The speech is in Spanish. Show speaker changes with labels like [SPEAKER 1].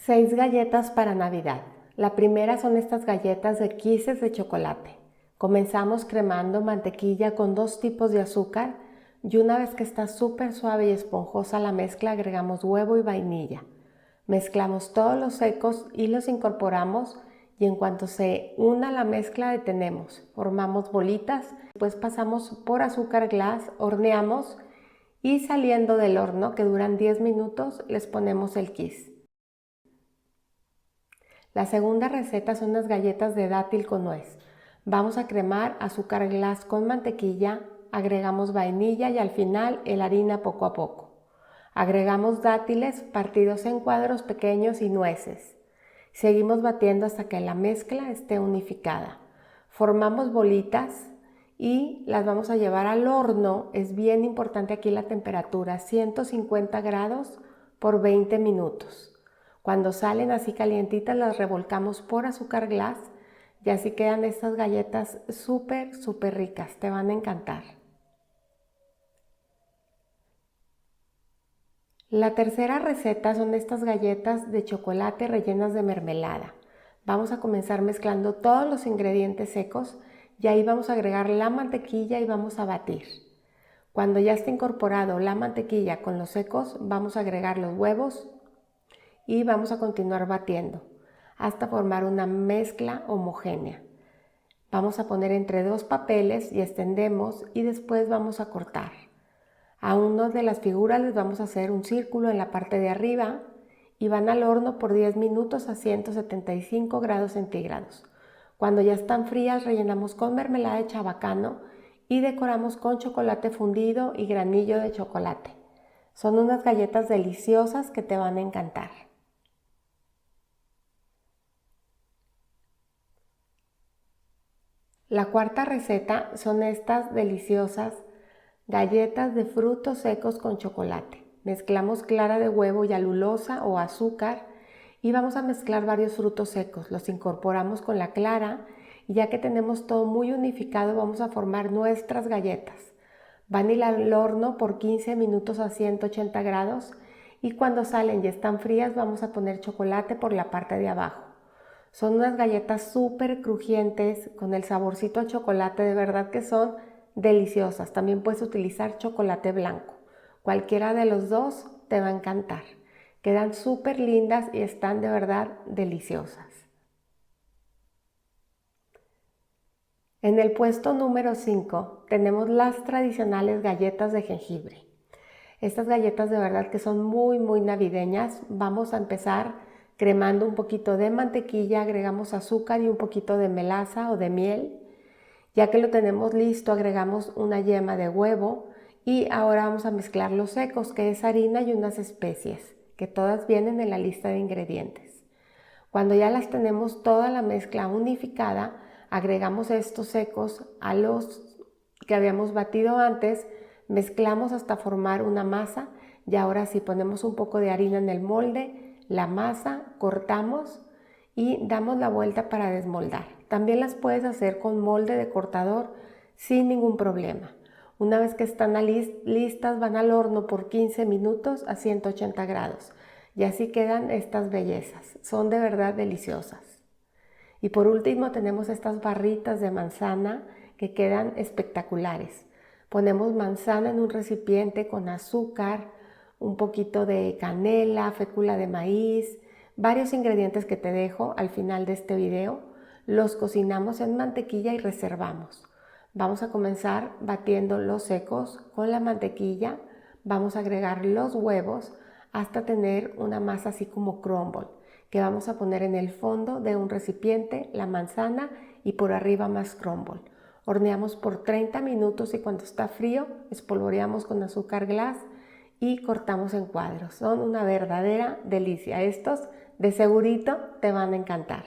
[SPEAKER 1] 6 galletas para Navidad. La primera son estas galletas de Kisses de chocolate. Comenzamos cremando mantequilla con 2 tipos de azúcar y una vez que está súper suave y esponjosa la mezcla agregamos huevo y vainilla. Mezclamos todos los secos y los incorporamos y en cuanto se una la mezcla detenemos. Formamos bolitas, después pasamos por azúcar glass, horneamos y saliendo del horno que duran 10 minutos les ponemos el kiss. La segunda receta son unas galletas de dátil con nuez. Vamos a cremar azúcar glass con mantequilla, agregamos vainilla y al final la harina poco a poco. Agregamos dátiles partidos en cuadros pequeños y nueces. Seguimos batiendo hasta que la mezcla esté unificada. Formamos bolitas y las vamos a llevar al horno. Es bien importante aquí la temperatura, 150 grados por 20 minutos. Cuando salen así calientitas las revolcamos por azúcar glass y así quedan estas galletas súper ricas, te van a encantar. La tercera receta son estas galletas de chocolate rellenas de mermelada. Vamos a comenzar mezclando todos los ingredientes secos y ahí vamos a agregar la mantequilla y vamos a batir. Cuando ya esté incorporado la mantequilla con los secos, vamos a agregar los huevos y vamos a continuar batiendo hasta formar una mezcla homogénea. Vamos a poner entre 2 papeles y extendemos y después vamos a cortar. A uno de las figuras les vamos a hacer un círculo en la parte de arriba y van al horno por 10 minutos a 175 grados centígrados. Cuando ya están frías rellenamos con mermelada de chabacano y decoramos con chocolate fundido y granillo de chocolate. Son unas galletas deliciosas que te van a encantar. La cuarta receta son estas deliciosas galletas de frutos secos con chocolate. Mezclamos clara de huevo y alulosa o azúcar y vamos a mezclar varios frutos secos. Los incorporamos con la clara y ya que tenemos todo muy unificado vamos a formar nuestras galletas. Van a ir al horno por 15 minutos a 180 grados y cuando salen y están frías vamos a poner chocolate por la parte de abajo. Son unas galletas súper crujientes con el saborcito a chocolate, de verdad que son deliciosas. También puedes utilizar chocolate blanco. Cualquiera de los dos te va a encantar. Quedan súper lindas y están de verdad deliciosas. En el puesto número 5 tenemos las tradicionales galletas de jengibre. Estas galletas de verdad que son muy navideñas. Vamos a empezar cremando un poquito de mantequilla, agregamos azúcar y un poquito de melaza o de miel. Ya que lo tenemos listo, agregamos una yema de huevo y ahora vamos a mezclar los secos, que es harina y unas especies, que todas vienen en la lista de ingredientes. Cuando ya las tenemos toda la mezcla unificada, agregamos estos secos a los que habíamos batido antes, mezclamos hasta formar una masa y ahora sí ponemos un poco de harina en el molde, la masa, cortamos y damos la vuelta para desmoldar. También las puedes hacer con molde de cortador sin ningún problema. Una vez que están listas van al horno por 15 minutos a 180 grados y así quedan estas bellezas. Son de verdad deliciosas. Y por último tenemos estas barritas de manzana que quedan espectaculares. Ponemos manzana en un recipiente con azúcar, un poquito de canela, fécula de maíz, varios ingredientes que te dejo al final de este video. Los cocinamos en mantequilla y reservamos. Vamos a comenzar batiendo los secos con la mantequilla. Vamos a agregar los huevos hasta tener una masa así como crumble, que vamos a poner en el fondo de un recipiente la manzana y por arriba más crumble. Horneamos por 30 minutos y cuando está frío espolvoreamos con azúcar glass y cortamos en cuadros. Son una verdadera delicia. Estos de segurito te van a encantar.